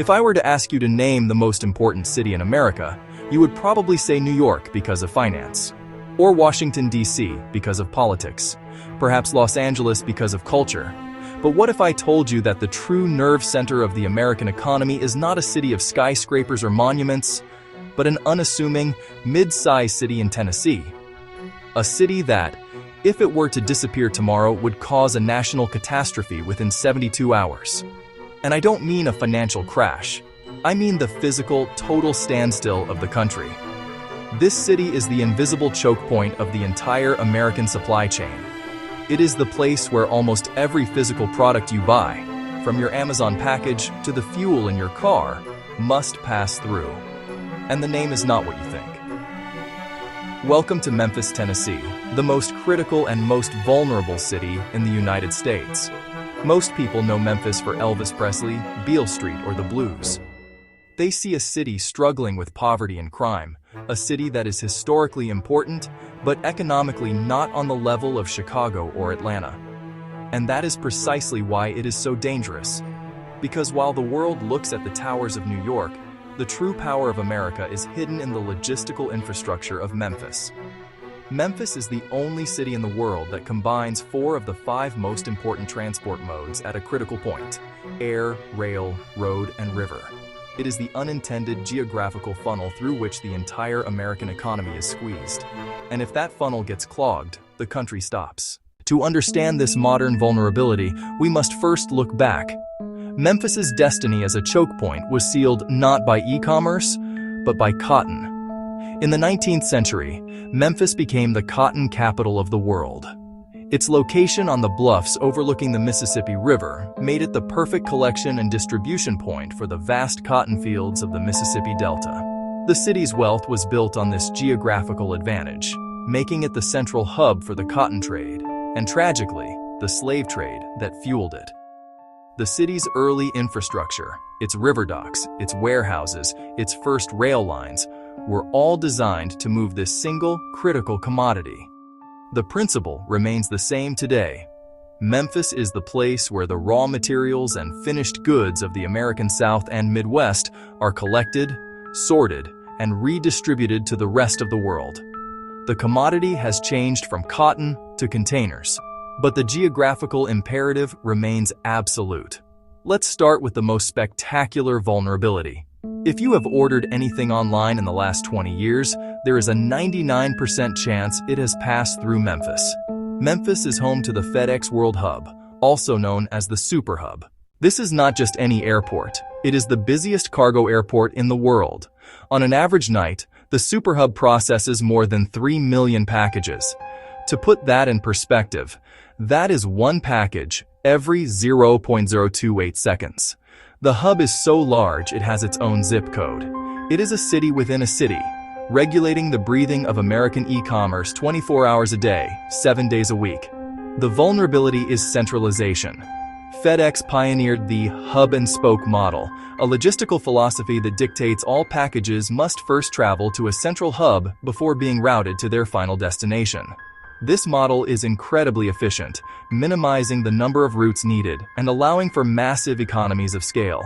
If I were to ask you to name the most important city in America, you would probably say New York because of finance, or Washington, D.C. because of politics, perhaps Los Angeles because of culture. But what if I told you that the true nerve center of the American economy is not a city of skyscrapers or monuments, but an unassuming, mid-sized city in Tennessee? A city that, if it were to disappear tomorrow, would cause a national catastrophe within 72 hours. And I don't mean a financial crash. I mean the physical, total standstill of the country. This city is the invisible choke point of the entire American supply chain. It is the place where almost every physical product you buy, from your Amazon package to the fuel in your car, must pass through. And the name is not what you think. Welcome to Memphis, Tennessee, the most critical and most vulnerable city in the United States. Most people know Memphis for Elvis Presley, Beale Street, or the blues. They see a city struggling with poverty and crime, a city that is historically important, but economically not on the level of Chicago or Atlanta. And that is precisely why it is so dangerous. Because while the world looks at the towers of New York, the true power of America is hidden in the logistical infrastructure of Memphis. Memphis is the only city in the world that combines 4 of the 5 most important transport modes at a critical point: air, rail, road, and river. It is the unintended geographical funnel through which the entire American economy is squeezed. And if that funnel gets clogged, the country stops. To understand this modern vulnerability, we must first look back. Memphis's destiny as a choke point was sealed not by e-commerce, but by cotton. In the 19th century, Memphis became the cotton capital of the world. Its location on the bluffs overlooking the Mississippi River made it the perfect collection and distribution point for the vast cotton fields of the Mississippi Delta. The city's wealth was built on this geographical advantage, making it the central hub for the cotton trade, and tragically, the slave trade that fueled it. The city's early infrastructure, its river docks, its warehouses, its first rail lines, were all designed to move this single, critical commodity. The principle remains the same today. Memphis is the place where the raw materials and finished goods of the American South and Midwest are collected, sorted, and redistributed to the rest of the world. The commodity has changed from cotton to containers, but the geographical imperative remains absolute. Let's start with the most spectacular vulnerability. If you have ordered anything online in the last 20 years, there is a 99% chance it has passed through Memphis. Memphis is home to the FedEx World Hub, also known as the Super Hub. This is not just any airport. It is the busiest cargo airport in the world. On an average night, the Super Hub processes more than 3 million packages. To put that in perspective, that is one package every 0.028 seconds. The hub is so large it has its own zip code. It is a city within a city, regulating the breathing of American e-commerce 24 hours a day, 7 days a week. The vulnerability is centralization. FedEx pioneered the hub-and-spoke model, a logistical philosophy that dictates all packages must first travel to a central hub before being routed to their final destination. This model is incredibly efficient, minimizing the number of routes needed and allowing for massive economies of scale.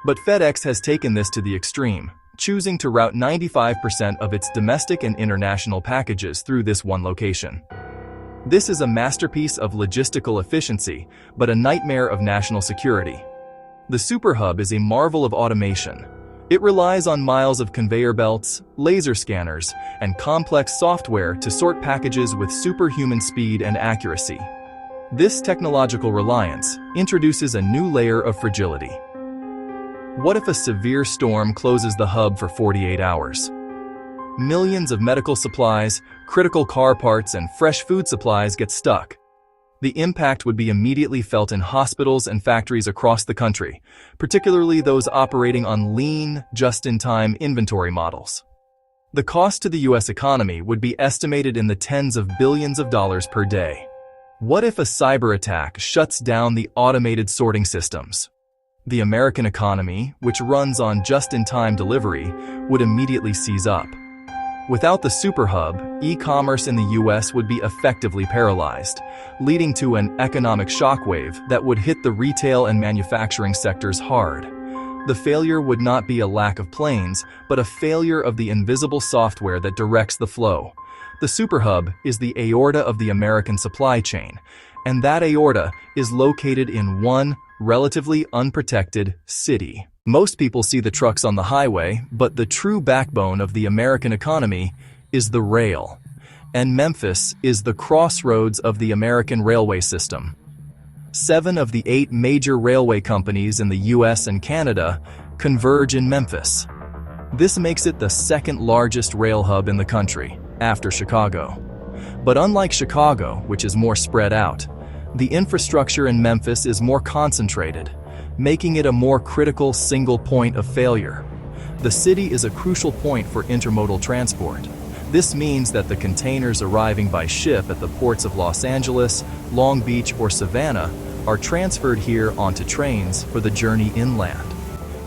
But FedEx has taken this to the extreme, choosing to route 95% of its domestic and international packages through this one location. This is a masterpiece of logistical efficiency, but a nightmare of national security. The Super Hub is a marvel of automation. It relies on miles of conveyor belts, laser scanners, and complex software to sort packages with superhuman speed and accuracy. This technological reliance introduces a new layer of fragility. What if a severe storm closes the hub for 48 hours? Millions of medical supplies, critical car parts, and fresh food supplies get stuck. The impact would be immediately felt in hospitals and factories across the country, particularly those operating on lean, just-in-time inventory models. The cost to the U.S. economy would be estimated in the tens of billions of dollars per day. What if a cyber attack shuts down the automated sorting systems? The American economy, which runs on just-in-time delivery, would immediately seize up. Without the Super Hub, e-commerce in the U.S. would be effectively paralyzed, leading to an economic shockwave that would hit the retail and manufacturing sectors hard. The failure would not be a lack of planes, but a failure of the invisible software that directs the flow. The superhub is the aorta of the American supply chain, and that aorta is located in one relatively unprotected city. Most people see the trucks on the highway, but the true backbone of the American economy is the rail. And Memphis is the crossroads of the American railway system. 7 of the 8 major railway companies in the US and Canada converge in Memphis. This makes it the second largest rail hub in the country, after Chicago. But unlike Chicago, which is more spread out, the infrastructure in Memphis is more concentrated, making it a more critical single point of failure. The city is a crucial point for intermodal transport. This means that the containers arriving by ship at the ports of Los Angeles, Long Beach, or Savannah are transferred here onto trains for the journey inland.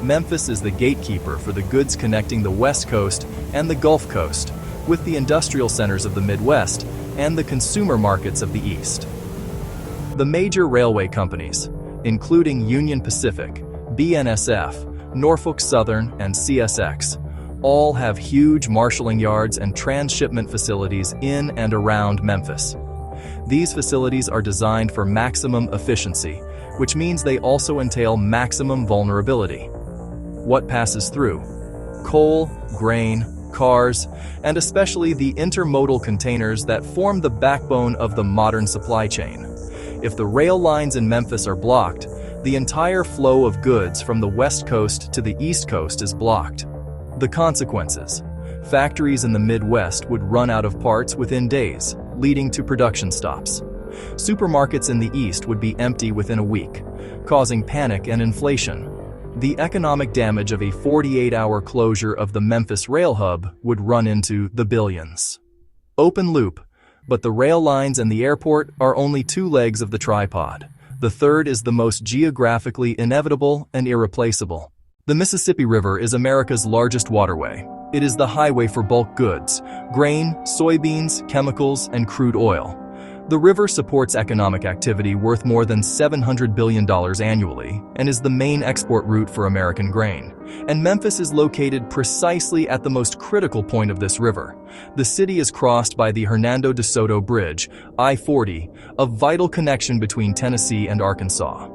Memphis is the gatekeeper for the goods connecting the West Coast and the Gulf Coast, with the industrial centers of the Midwest and the consumer markets of the East. The major railway companies, including Union Pacific, BNSF, Norfolk Southern, and CSX, all have huge marshaling yards and transshipment facilities in and around Memphis. These facilities are designed for maximum efficiency, which means they also entail maximum vulnerability. What passes through? Coal, grain, cars, and especially the intermodal containers that form the backbone of the modern supply chain. If the rail lines in Memphis are blocked, the entire flow of goods from the West Coast to the East Coast is blocked. The consequences: factories in the Midwest would run out of parts within days, leading to production stops. Supermarkets in the East would be empty within a week, causing panic and inflation. The economic damage of a 48-hour closure of the Memphis rail hub would run into the billions. Open loop, but the rail lines and the airport are only 2 legs of the tripod. The third is the most geographically inevitable and irreplaceable. The Mississippi River is America's largest waterway. It is the highway for bulk goods, grain, soybeans, chemicals, and crude oil. The river supports economic activity worth more than $700 billion annually and is the main export route for American grain. And Memphis is located precisely at the most critical point of this river. The city is crossed by the Hernando de Soto Bridge, I-40, a vital connection between Tennessee and Arkansas.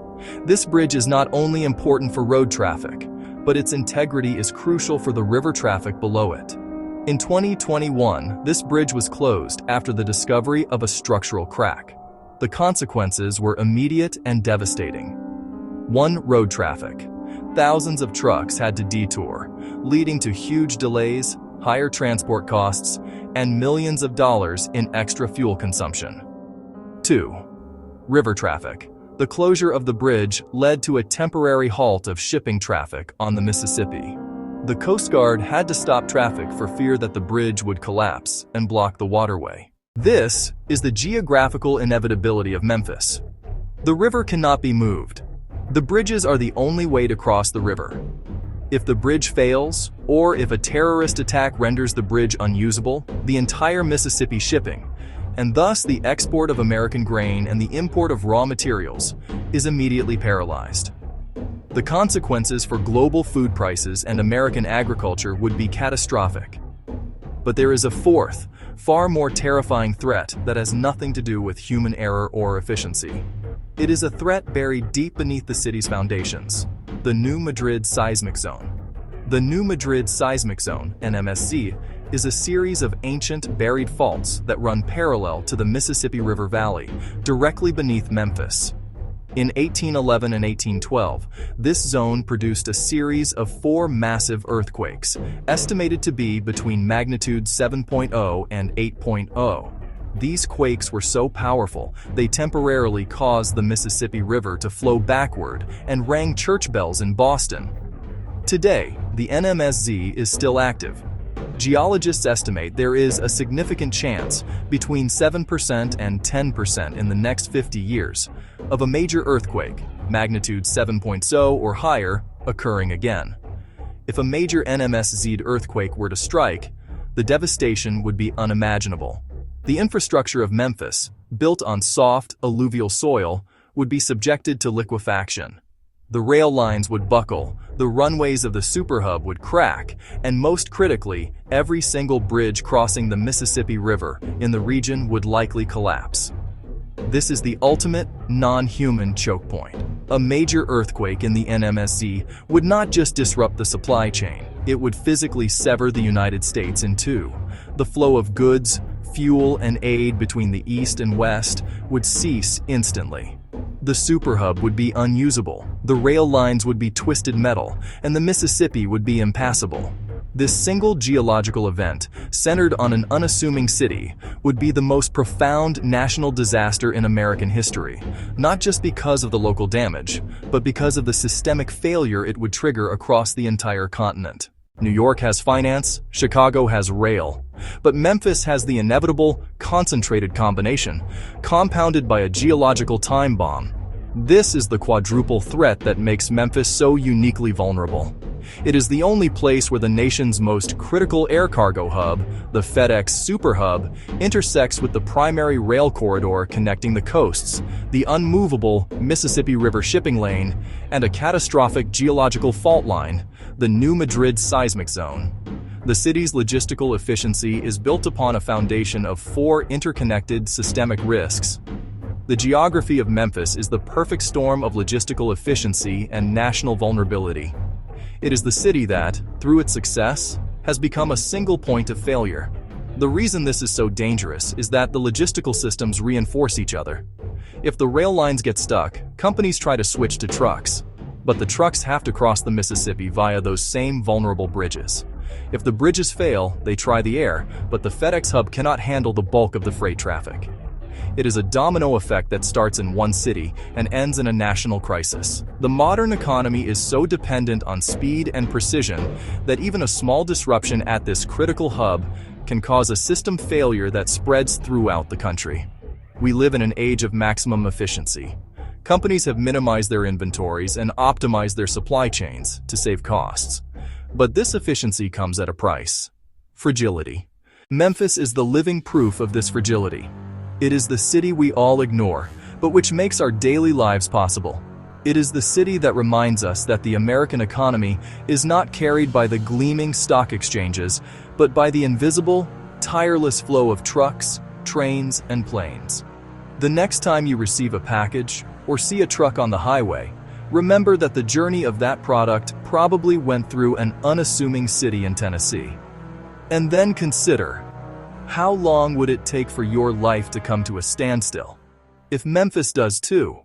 This bridge is not only important for road traffic, but its integrity is crucial for the river traffic below it. In 2021, this bridge was closed after the discovery of a structural crack. The consequences were immediate and devastating. 1. Road traffic. Thousands of trucks had to detour, leading to huge delays, higher transport costs, and millions of dollars in extra fuel consumption. 2. River traffic. The closure of the bridge led to a temporary halt of shipping traffic on the Mississippi. The Coast Guard had to stop traffic for fear that the bridge would collapse and block the waterway. This is the geographical inevitability of Memphis. The river cannot be moved. The bridges are the only way to cross the river. If the bridge fails, or if a terrorist attack renders the bridge unusable, the entire Mississippi shipping, and thus the export of American grain and the import of raw materials, is immediately paralyzed. The consequences for global food prices and American agriculture would be catastrophic. But there is a fourth, far more terrifying threat that has nothing to do with human error or efficiency. It is a threat buried deep beneath the city's foundations: the New Madrid Seismic Zone. The New Madrid Seismic Zone, NMSZ, is a series of ancient buried faults that run parallel to the Mississippi River Valley, directly beneath Memphis. In 1811 and 1812, this zone produced a series of 4 massive earthquakes, estimated to be between magnitude 7.0 and 8.0. These quakes were so powerful, they temporarily caused the Mississippi River to flow backward and rang church bells in Boston. Today, the NMSZ is still active. Geologists estimate there is a significant chance, between 7% and 10% in the next 50 years, of a major earthquake, magnitude 7.0 or higher, occurring again. If a major NMSZ earthquake were to strike, the devastation would be unimaginable. The infrastructure of Memphis, built on soft, alluvial soil, would be subjected to liquefaction. The rail lines would buckle, the runways of the superhub would crack, and most critically, every single bridge crossing the Mississippi River in the region would likely collapse. This is the ultimate, non-human choke point. A major earthquake in the NMSZ would not just disrupt the supply chain, it would physically sever the United States in two. The flow of goods, fuel, and aid between the East and West would cease instantly. The superhub would be unusable, the rail lines would be twisted metal, and the Mississippi would be impassable. This single geological event, centered on an unassuming city, would be the most profound national disaster in American history, not just because of the local damage, but because of the systemic failure it would trigger across the entire continent. New York has finance, Chicago has rail, but Memphis has the inevitable, concentrated combination, compounded by a geological time bomb. This is the quadruple threat that makes Memphis so uniquely vulnerable. It is the only place where the nation's most critical air cargo hub, the FedEx superhub, intersects with the primary rail corridor connecting the coasts, the unmovable Mississippi River shipping lane, and a catastrophic geological fault line, the New Madrid seismic zone. The city's logistical efficiency is built upon a foundation of four interconnected systemic risks. The geography of Memphis is the perfect storm of logistical efficiency and national vulnerability. It is the city that, through its success, has become a single point of failure. The reason this is so dangerous is that the logistical systems reinforce each other. If the rail lines get stuck, companies try to switch to trucks. But the trucks have to cross the Mississippi via those same vulnerable bridges. If the bridges fail, they try the air, but the FedEx hub cannot handle the bulk of the freight traffic. It is a domino effect that starts in one city and ends in a national crisis. The modern economy is so dependent on speed and precision that even a small disruption at this critical hub can cause a system failure that spreads throughout the country. We live in an age of maximum efficiency. Companies have minimized their inventories and optimized their supply chains to save costs. But this efficiency comes at a price: fragility. Memphis is the living proof of this fragility. It is the city we all ignore, but which makes our daily lives possible. It is the city that reminds us that the American economy is not carried by the gleaming stock exchanges, but by the invisible, tireless flow of trucks, trains, and planes. The next time you receive a package or see a truck on the highway, remember that the journey of that product probably went through an unassuming city in Tennessee. And then consider, how long would it take for your life to come to a standstill? If Memphis does too.